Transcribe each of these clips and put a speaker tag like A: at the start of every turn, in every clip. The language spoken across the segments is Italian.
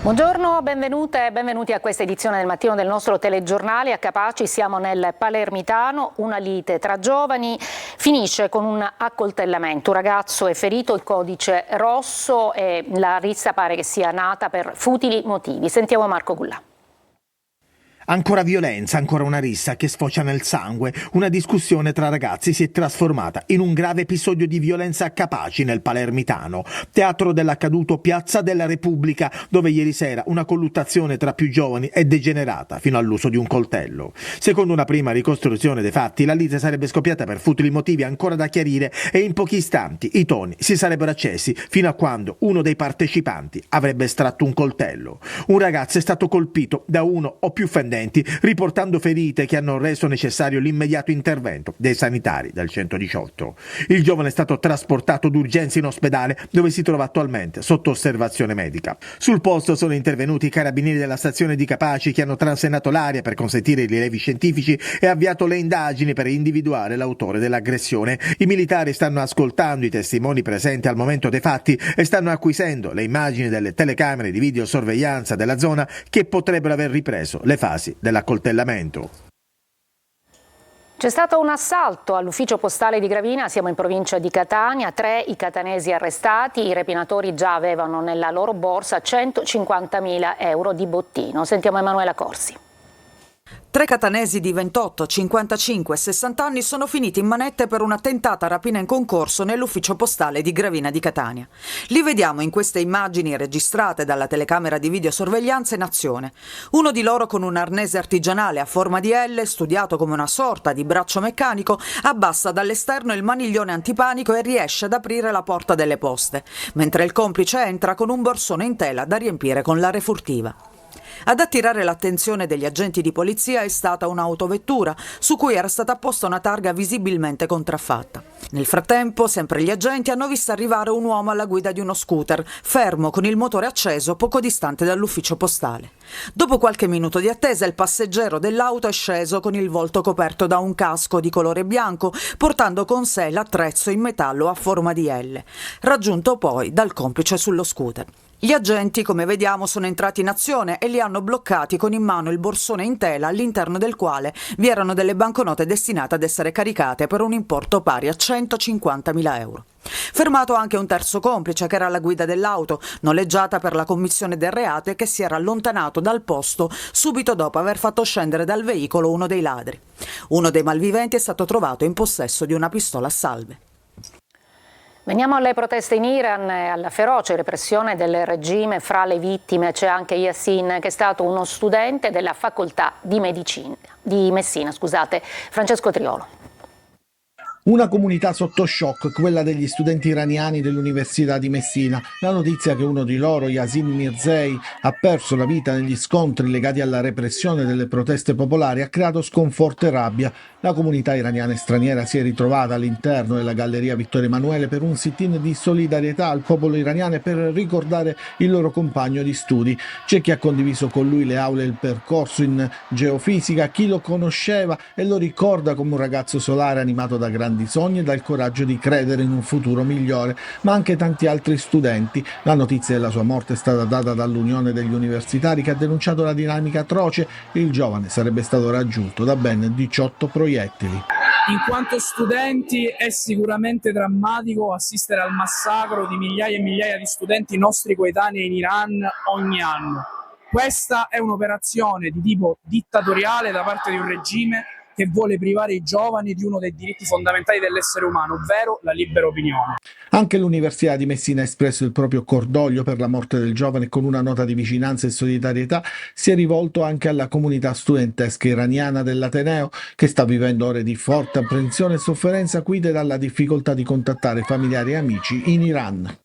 A: Buongiorno, benvenute e benvenuti a questa edizione del mattino del nostro telegiornale. A Capaci siamo nel Palermitano, una lite tra giovani finisce con un accoltellamento. Un ragazzo è ferito, il codice rosso e la rissa pare che sia nata per futili motivi. Sentiamo Marco Gullà.
B: Ancora violenza, ancora una rissa che sfocia nel sangue. Una discussione tra ragazzi si è trasformata in un grave episodio di violenza a Capaci nel Palermitano, teatro dell'accaduto Piazza della Repubblica, dove ieri sera una colluttazione tra più giovani è degenerata fino all'uso di un coltello. Secondo una prima ricostruzione dei fatti, la lite sarebbe scoppiata per futili motivi ancora da chiarire e in pochi istanti i toni si sarebbero accesi fino a quando uno dei partecipanti avrebbe estratto un coltello. Un ragazzo è stato colpito da uno o più fendenti, riportando ferite che hanno reso necessario l'immediato intervento dei sanitari del 118. Il giovane è stato trasportato d'urgenza in ospedale, dove si trova attualmente sotto osservazione medica. Sul posto sono intervenuti i carabinieri della stazione di Capaci, che hanno transennato l'area per consentire i rilevi scientifici e avviato le indagini per individuare l'autore dell'aggressione. I militari stanno ascoltando i testimoni presenti al momento dei fatti e stanno acquisendo le immagini delle telecamere di videosorveglianza della zona che potrebbero aver ripreso le fasi dell'accoltellamento.
A: C'è stato un assalto all'ufficio postale di Gravina, siamo in provincia di Catania, 3 i catanesi arrestati, i rapinatori già avevano nella loro borsa 150.000 euro di bottino. Sentiamo Emanuela Corsi.
C: 3 catanesi di 28, 55 e 60 anni sono finiti in manette per una tentata rapina in concorso nell'ufficio postale di Gravina di Catania. Li vediamo in queste immagini registrate dalla telecamera di videosorveglianza in azione. Uno di loro, con un arnese artigianale a forma di L, studiato come una sorta di braccio meccanico, abbassa dall'esterno il maniglione antipanico e riesce ad aprire la porta delle poste, mentre il complice entra con un borsone in tela da riempire con la refurtiva. Ad attirare l'attenzione degli agenti di polizia è stata un'autovettura su cui era stata apposta una targa visibilmente contraffatta. Nel frattempo, sempre gli agenti hanno visto arrivare un uomo alla guida di uno scooter, fermo con il motore acceso poco distante dall'ufficio postale. Dopo qualche minuto di attesa, il passeggero dell'auto è sceso con il volto coperto da un casco di colore bianco, portando con sé l'attrezzo in metallo a forma di L, raggiunto poi dal complice sullo scooter. Gli agenti, come vediamo, sono entrati in azione e li hanno bloccati con in mano il borsone in tela, all'interno del quale vi erano delle banconote destinate ad essere caricate per un importo pari a 150.000 euro. Fermato anche un terzo complice che era alla guida dell'auto, noleggiata per la commissione del reato, e che si era allontanato dal posto subito dopo aver fatto scendere dal veicolo uno dei ladri. Uno dei malviventi è stato trovato in possesso di una pistola a salve.
A: Veniamo alle proteste in Iran e alla feroce repressione del regime. Fra le vittime c'è anche Yassin, che è stato uno studente della facoltà di medicina di Messina. Francesco Triolo.
D: Una comunità sotto shock, quella degli studenti iraniani dell'Università di Messina. La notizia che uno di loro, Yasin Mirzei, ha perso la vita negli scontri legati alla repressione delle proteste popolari ha creato sconforto e rabbia. La comunità iraniana e straniera si è ritrovata all'interno della Galleria Vittorio Emanuele per un sit-in di solidarietà al popolo iraniano e per ricordare il loro compagno di studi. C'è chi ha condiviso con lui le aule e il percorso in geofisica, chi lo conosceva e lo ricorda come un ragazzo solare animato da grandi sogni e dal coraggio di credere in un futuro migliore, ma anche tanti altri studenti. La notizia della sua morte è stata data dall'Unione degli Universitari, che ha denunciato la dinamica atroce. Il giovane sarebbe stato raggiunto da ben 18 proiettili.
E: In quanto studenti è sicuramente drammatico assistere al massacro di migliaia e migliaia di studenti nostri coetanei in Iran ogni anno. Questa è un'operazione di tipo dittatoriale da parte di un regime che vuole privare i giovani di uno dei diritti fondamentali dell'essere umano, ovvero la libera opinione.
D: Anche l'Università di Messina ha espresso il proprio cordoglio per la morte del giovane e con una nota di vicinanza e solidarietà si è rivolto anche alla comunità studentesca iraniana dell'Ateneo, che sta vivendo ore di forte apprensione e sofferenza acuite dalla difficoltà di contattare familiari e amici in Iran.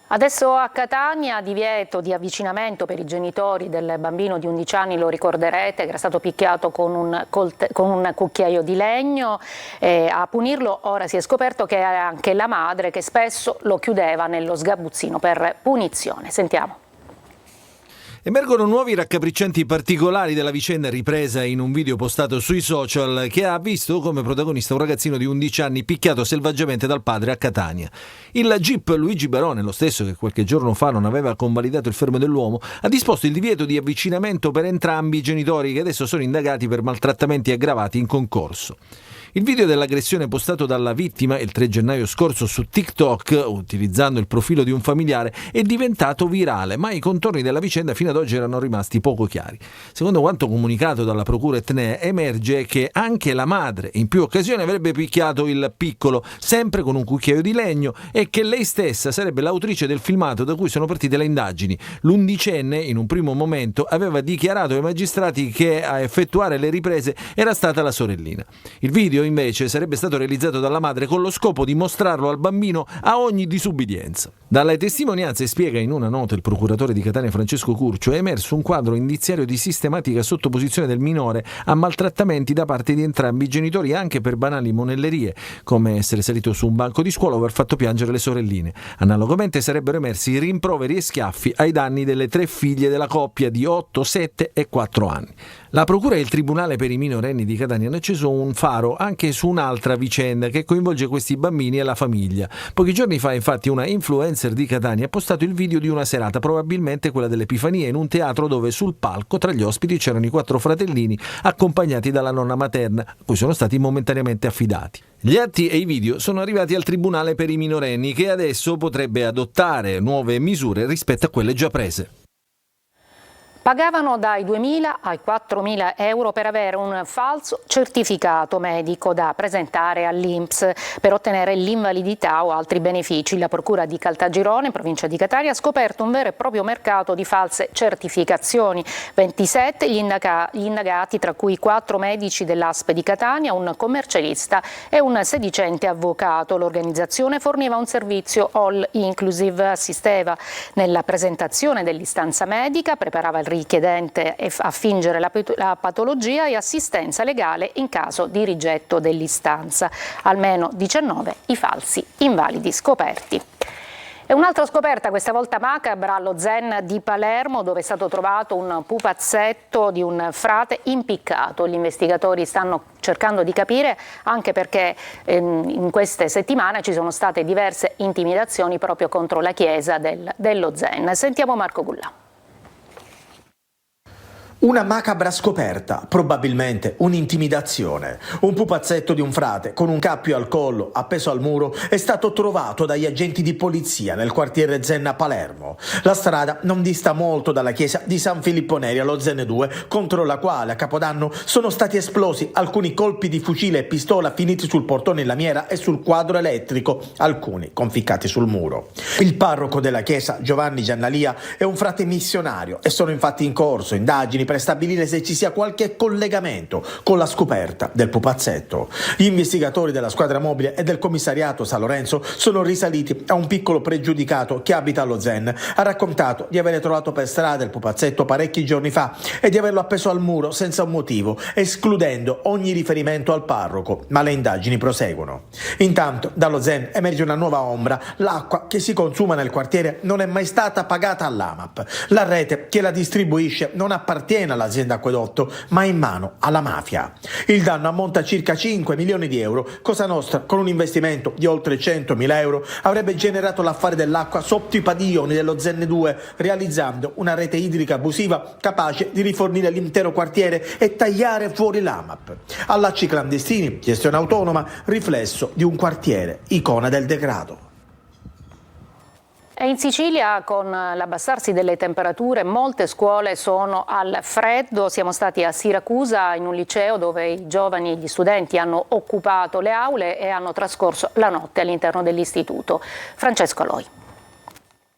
A: Adesso a Catania, divieto di avvicinamento per i genitori del bambino di 11 anni, lo ricorderete, che era stato picchiato con un cucchiaio di legno. A punirlo ora si è scoperto che era anche la madre, che spesso lo chiudeva nello sgabuzzino per punizione. Sentiamo.
F: Emergono nuovi raccapriccianti particolari della vicenda ripresa in un video postato sui social che ha visto come protagonista un ragazzino di 11 anni picchiato selvaggiamente dal padre a Catania. Il GIP Luigi Barone, lo stesso che qualche giorno fa non aveva convalidato il fermo dell'uomo, ha disposto il divieto di avvicinamento per entrambi i genitori che adesso sono indagati per maltrattamenti aggravati in concorso. Il video dell'aggressione postato dalla vittima il 3 gennaio scorso su TikTok, utilizzando il profilo di un familiare, è diventato virale, ma i contorni della vicenda fino ad oggi erano rimasti poco chiari. Secondo quanto comunicato dalla procura etnea, emerge che anche la madre in più occasioni avrebbe picchiato il piccolo, sempre con un cucchiaio di legno, e che lei stessa sarebbe l'autrice del filmato da cui sono partite le indagini. L'11enne, in un primo momento, aveva dichiarato ai magistrati che a effettuare le riprese era stata la sorellina. Il video invece sarebbe stato realizzato dalla madre con lo scopo di mostrarlo al bambino a ogni disubbidienza. Dalle testimonianze, spiega in una nota il procuratore di Catania Francesco Curcio, è emerso un quadro indiziario di sistematica sottoposizione del minore a maltrattamenti da parte di entrambi i genitori, anche per banali monellerie, come essere salito su un banco di scuola o aver fatto piangere le sorelline. Analogamente sarebbero emersi rimproveri e schiaffi ai danni delle 3 figlie della coppia di 8, 7 e 4 anni. La procura e il tribunale per i minorenni di Catania hanno acceso un faro anche su un'altra vicenda che coinvolge questi bambini e la famiglia. Pochi giorni fa, infatti, una influencer di Catania ha postato il video di una serata, probabilmente quella dell'Epifania, in un teatro dove sul palco tra gli ospiti c'erano i 4 fratellini accompagnati dalla nonna materna, a cui sono stati momentaneamente affidati. Gli atti e i video sono arrivati al tribunale per i minorenni, che adesso potrebbe adottare nuove misure rispetto a quelle già prese.
A: Pagavano dai 2.000 ai 4.000 euro per avere un falso certificato medico da presentare all'INPS per ottenere l'invalidità o altri benefici. La Procura di Caltagirone, in provincia di Catania, ha scoperto un vero e proprio mercato di false certificazioni. 27 gli indagati, tra cui 4 medici dell'ASP di Catania, un commercialista e un sedicente avvocato. L'organizzazione forniva un servizio all inclusive, assisteva nella presentazione dell'istanza medica, preparava il richiedente a fingere la patologia e assistenza legale in caso di rigetto dell'istanza. Almeno 19 i falsi invalidi scoperti. E un'altra scoperta, questa volta macabra, allo Zen di Palermo, dove è stato trovato un pupazzetto di un frate impiccato. Gli investigatori stanno cercando di capire, anche perché in queste settimane ci sono state diverse intimidazioni proprio contro la chiesa dello Zen. Sentiamo Marco Gullà.
B: Una macabra scoperta, probabilmente un'intimidazione. Un pupazzetto di un frate con un cappio al collo appeso al muro è stato trovato dagli agenti di polizia nel quartiere Zen a Palermo. La strada non dista molto dalla chiesa di San Filippo Neri allo Zen 2, contro la quale a Capodanno sono stati esplosi alcuni colpi di fucile e pistola finiti sul portone in lamiera e sul quadro elettrico, alcuni conficcati sul muro. Il parroco della chiesa, Giovanni Giannalia, è un frate missionario e sono infatti in corso indagini per stabilire se ci sia qualche collegamento con la scoperta del pupazzetto. Gli investigatori della squadra mobile e del commissariato San Lorenzo sono risaliti a un piccolo pregiudicato che abita allo Zen. Ha raccontato di aver trovato per strada il pupazzetto parecchi giorni fa e di averlo appeso al muro senza un motivo, escludendo ogni riferimento al parroco, ma le indagini proseguono. Intanto dallo Zen emerge una nuova ombra: l'acqua che si consuma nel quartiere non è mai stata pagata all'AMAP. La rete che la distribuisce non appartiene all'azienda Acquedotto, ma è in mano alla mafia. Il danno ammonta a circa 5 milioni di euro. Cosa Nostra, con un investimento di oltre 100.000 euro, avrebbe generato l'affare dell'acqua sotto i padiglioni dello Zen 2, realizzando una rete idrica abusiva capace di rifornire l'intero quartiere e tagliare fuori l'AMAP. Allacci clandestini, gestione autonoma, riflesso di un quartiere icona del degrado.
A: E in Sicilia, con l'abbassarsi delle temperature, molte scuole sono al freddo. Siamo stati a Siracusa, in un liceo dove i giovani e gli studenti hanno occupato le aule e hanno trascorso la notte all'interno dell'istituto. Francesco Aloi.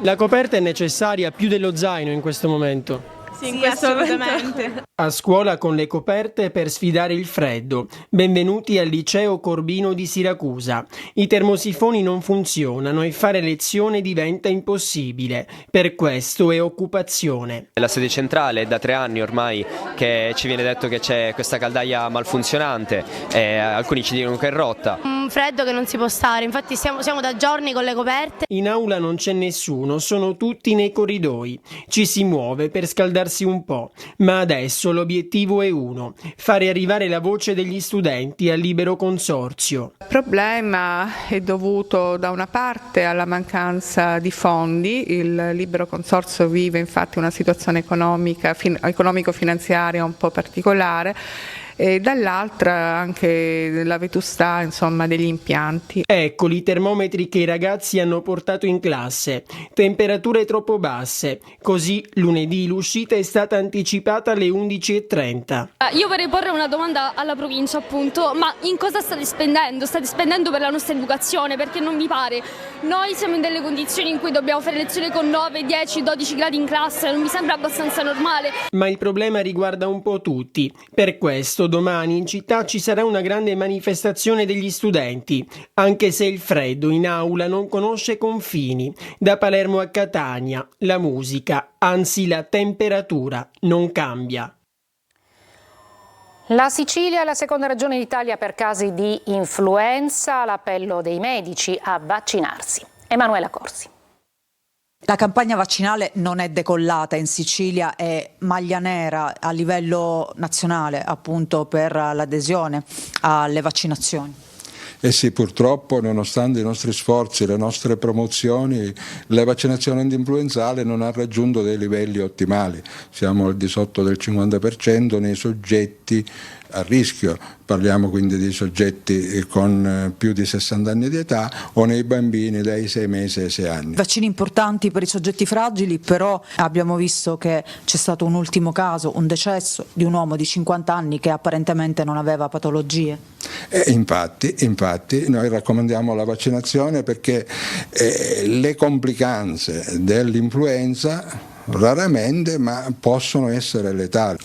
G: La coperta è necessaria più dello zaino in questo momento.
H: Sì, assolutamente.
G: A scuola con le coperte per sfidare il freddo. Benvenuti al liceo Corbino di Siracusa. I termosifoni non funzionano e fare lezione diventa impossibile. Per questo è occupazione.
I: La sede centrale è da 3 anni ormai che ci viene detto che c'è questa caldaia malfunzionante, alcuni ci dicono che è rotta.
H: un freddo che non si può stare, infatti siamo da giorni con le coperte.
G: In aula non c'è nessuno, sono tutti nei corridoi. Ci si muove per scaldarsi un po', ma adesso l'obiettivo è uno: fare arrivare la voce degli studenti al libero consorzio.
J: Il problema è dovuto da una parte alla mancanza di fondi. Il libero consorzio vive infatti una situazione economico-finanziaria un po' particolare, e dall'altra anche la vetustà, insomma, degli impianti.
G: Eccoli i termometri che i ragazzi hanno portato in classe. Temperature troppo basse. Così lunedì l'uscita è stata anticipata alle 11:30.
K: Io vorrei porre una domanda alla provincia, appunto, ma in cosa state spendendo? State spendendo per la nostra educazione? Perché non mi pare. Noi siamo in delle condizioni in cui dobbiamo fare lezioni con 9, 10, 12 gradi in classe, non mi sembra abbastanza normale.
G: Ma il problema riguarda un po' tutti. Per questo domani in città ci sarà una grande manifestazione degli studenti, anche se il freddo in aula non conosce confini. Da Palermo a Catania, la musica, anzi la temperatura, non cambia.
A: La Sicilia è la seconda regione d'Italia per casi di influenza, l'appello dei medici a vaccinarsi. Emanuela Corsi.
C: La campagna vaccinale non è decollata in Sicilia, è maglia nera a livello nazionale, appunto, per l'adesione alle vaccinazioni.
L: Eh sì, purtroppo, nonostante i nostri sforzi, le nostre promozioni, la vaccinazione antinfluenzale non ha raggiunto dei livelli ottimali. Siamo al di sotto del 50% nei soggetti a rischio, parliamo quindi di soggetti con più di 60 anni di età o nei bambini dai 6 mesi ai 6 anni.
C: Vaccini importanti per i soggetti fragili, però abbiamo visto che c'è stato un ultimo caso, un decesso di un uomo di 50 anni che apparentemente non aveva patologie.
L: Infatti noi raccomandiamo la vaccinazione perché le complicanze dell'influenza raramente, ma possono essere letali.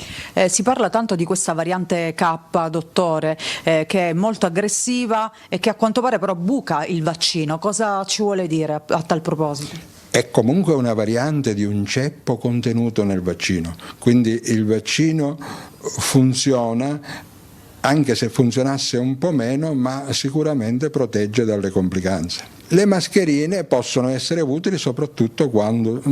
C: Si parla tanto di questa variante K, dottore, che è molto aggressiva e che a quanto pare però buca il vaccino. Cosa ci vuole dire a tal proposito?
L: È comunque una variante di un ceppo contenuto nel vaccino, quindi il vaccino funziona, anche se funzionasse un po' meno, ma sicuramente protegge dalle complicanze. Le mascherine possono essere utili soprattutto quando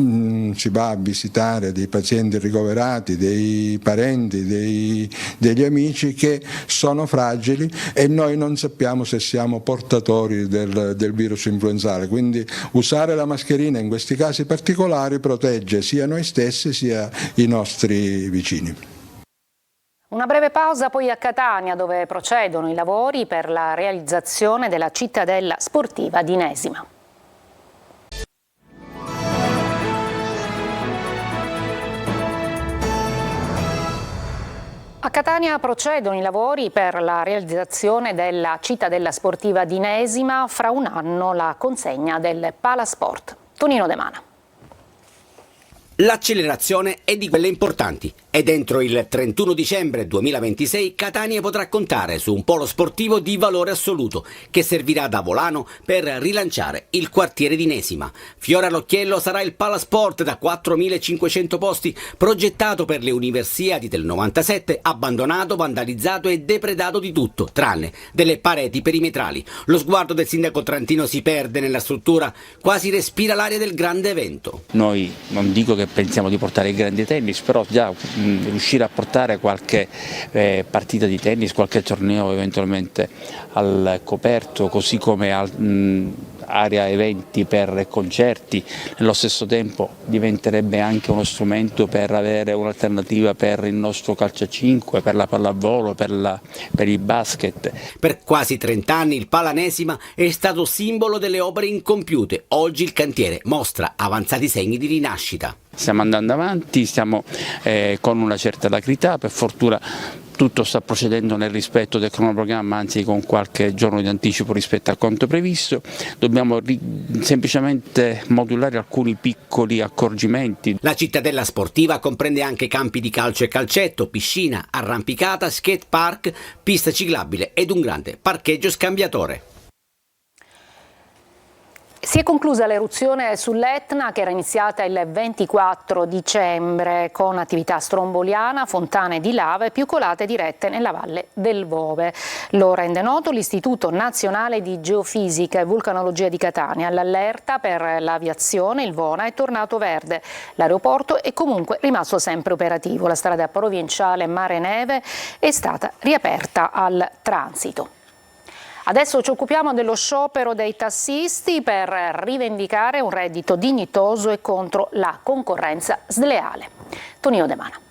L: si va a visitare dei pazienti ricoverati, dei parenti, degli amici che sono fragili e noi non sappiamo se siamo portatori del virus influenzale. Quindi usare la mascherina in questi casi particolari protegge sia noi stessi sia i nostri vicini.
A: Una breve pausa poi a Catania, dove procedono i lavori per la realizzazione della cittadella sportiva di Inesima. A Catania procedono i lavori per la realizzazione della cittadella sportiva di Inesima, fra un anno la consegna del Palasport. Tonino De Mana.
M: L'accelerazione è di quelle importanti ed entro il 31 dicembre 2026 Catania potrà contare su un polo sportivo di valore assoluto che servirà da volano per rilanciare il quartiere di Inesima. Fiore all'occhiello sarà il Palasport da 4.500 posti, progettato per le Universiadi del 97, abbandonato, vandalizzato e depredato di tutto, tranne delle pareti perimetrali. Lo sguardo del sindaco trentino si perde nella struttura, quasi respira l'aria del grande evento.
N: Noi non dico che pensiamo di portare i grandi tennis, però già riuscire a portare qualche partita di tennis, qualche torneo eventualmente al coperto, così come area eventi per concerti, nello stesso tempo diventerebbe anche uno strumento per avere un'alternativa per il nostro calcio a 5, per la pallavolo, per il basket.
M: Per quasi 30 anni il Palanesima è stato simbolo delle opere incompiute. Oggi il cantiere mostra avanzati segni di rinascita.
N: Stiamo andando avanti, stiamo con una certa alacrità, per fortuna tutto sta procedendo nel rispetto del cronoprogramma, anzi con qualche giorno di anticipo rispetto a quanto previsto. Dobbiamo semplicemente modulare alcuni piccoli accorgimenti.
M: La cittadella sportiva comprende anche campi di calcio e calcetto, piscina, arrampicata, skate park, pista ciclabile ed un grande parcheggio scambiatore.
A: Si è conclusa l'eruzione sull'Etna che era iniziata il 24 dicembre con attività stromboliana, fontane di lava e più colate dirette nella valle del Vove. Lo rende noto l'Istituto Nazionale di Geofisica e Vulcanologia di Catania. All'allerta per l'aviazione il Vona è tornato verde. L'aeroporto è comunque rimasto sempre operativo. La strada provinciale Mare Neve è stata riaperta al transito. Adesso ci occupiamo dello sciopero dei tassisti per rivendicare un reddito dignitoso e contro la concorrenza sleale. Tonino De Mana.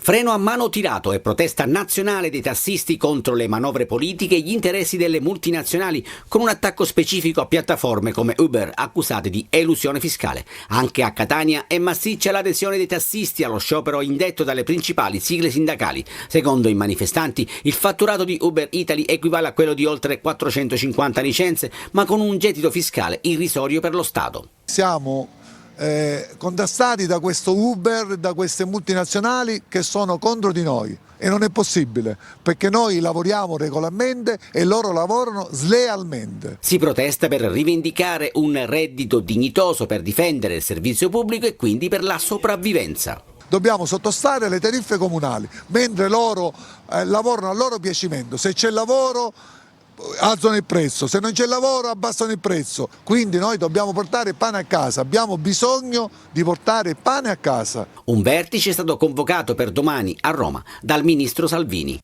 M: Freno a mano tirato e protesta nazionale dei tassisti contro le manovre politiche e gli interessi delle multinazionali, con un attacco specifico a piattaforme come Uber accusate di elusione fiscale. Anche a Catania è massiccia l'adesione dei tassisti allo sciopero indetto dalle principali sigle sindacali. Secondo i manifestanti, il fatturato di Uber Italy equivale a quello di oltre 450 licenze, ma con un gettito fiscale irrisorio per lo Stato.
O: Siamo contrastati da questo Uber, da queste multinazionali che sono contro di noi, e non è possibile perché noi lavoriamo regolarmente e loro lavorano slealmente.
M: Si protesta per rivendicare un reddito dignitoso, per difendere il servizio pubblico e quindi per la sopravvivenza.
O: Dobbiamo sottostare alle tariffe comunali, mentre loro lavorano a loro piacimento. Se c'è lavoro alzano il prezzo, se non c'è lavoro abbassano il prezzo, quindi noi dobbiamo portare pane a casa, abbiamo bisogno di portare pane a casa.
M: Un vertice è stato convocato per domani a Roma dal ministro Salvini.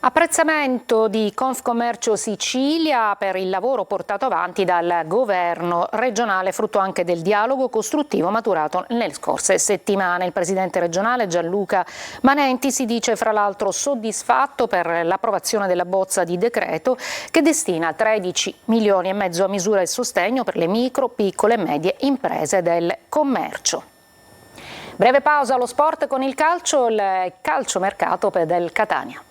A: Apprezzamento di Confcommercio Sicilia per il lavoro portato avanti dal governo regionale, frutto anche del dialogo costruttivo maturato nelle scorse settimane. Il presidente regionale Gianluca Manenti si dice fra l'altro soddisfatto per l'approvazione della bozza di decreto che destina 13 milioni e mezzo a misure di sostegno per le micro, piccole e medie imprese del commercio. Breve pausa allo sport con il calciomercato del Catania.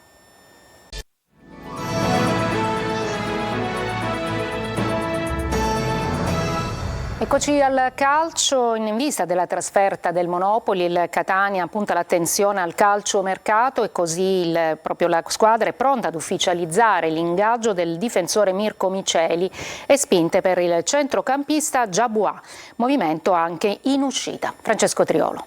A: Eccoci al calcio. In vista della trasferta del Monopoli, il Catania punta l'attenzione al calciomercato e così proprio la squadra è pronta ad ufficializzare l'ingaggio del difensore Mirko Miceli e spinte per il centrocampista Giabua, movimento anche in uscita. Francesco Triolo.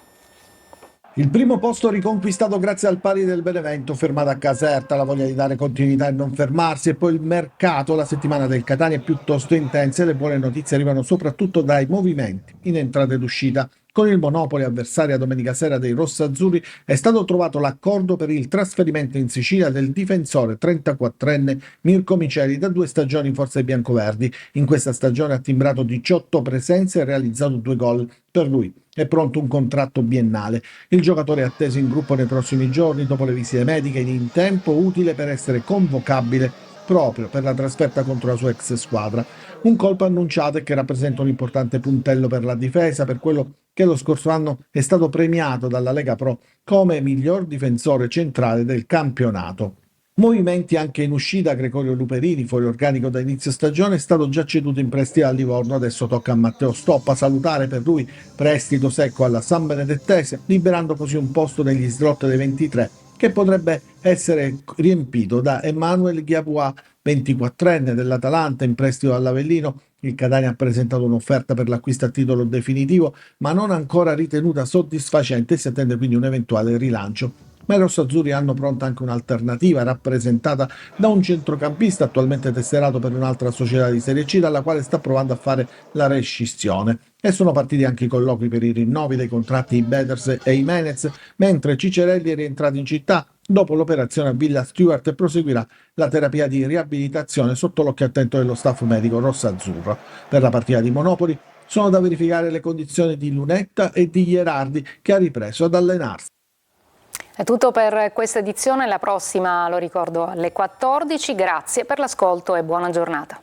D: Il primo posto riconquistato grazie al pari del Benevento, fermato a Caserta, la voglia di dare continuità e non fermarsi, e poi il mercato. La settimana del Catania è piuttosto intensa e le buone notizie arrivano soprattutto dai movimenti in entrata ed uscita. Con il Monopoli, avversaria domenica sera dei rossazzurri, è stato trovato l'accordo per il trasferimento in Sicilia del difensore 34enne Mirko Miceli, da 2 stagioni in forza ai biancoverdi. In questa stagione ha timbrato 18 presenze e realizzato 2 gol. Per lui è pronto un contratto biennale. Il giocatore è atteso in gruppo nei prossimi giorni dopo le visite mediche, in tempo utile per essere convocabile proprio per la trasferta contro la sua ex squadra. Un colpo annunciato e che rappresenta un importante puntello per la difesa, per quello che lo scorso anno è stato premiato dalla Lega Pro come miglior difensore centrale del campionato. Movimenti anche in uscita. Gregorio Luperini, fuori organico da inizio stagione, è stato già ceduto in prestito al Livorno. Adesso tocca a Matteo Stoppa salutare per lui prestito secco alla San Benedettese, liberando così un posto negli slot dei 23 che potrebbe essere riempito da Emmanuel Giabua, 24enne dell'Atalanta in prestito all'Avellino. Il Catania ha presentato un'offerta per l'acquisto a titolo definitivo, ma non ancora ritenuta soddisfacente, e si attende quindi un eventuale rilancio. Ma i rossazzurri hanno pronta anche un'alternativa, rappresentata da un centrocampista attualmente tesserato per un'altra società di Serie C, dalla quale sta provando a fare la rescissione. E sono partiti anche i colloqui per i rinnovi dei contratti di Beders e Jimenez, mentre Cicerelli è rientrato in città dopo l'operazione a Villa Stewart e proseguirà la terapia di riabilitazione sotto l'occhio attento dello staff medico rossazzurro. Per la partita di Monopoli sono da verificare le condizioni di Lunetta e di Gherardi, che ha ripreso ad allenarsi.
A: È tutto per questa edizione, la prossima lo ricordo alle 14. Grazie per l'ascolto e buona giornata.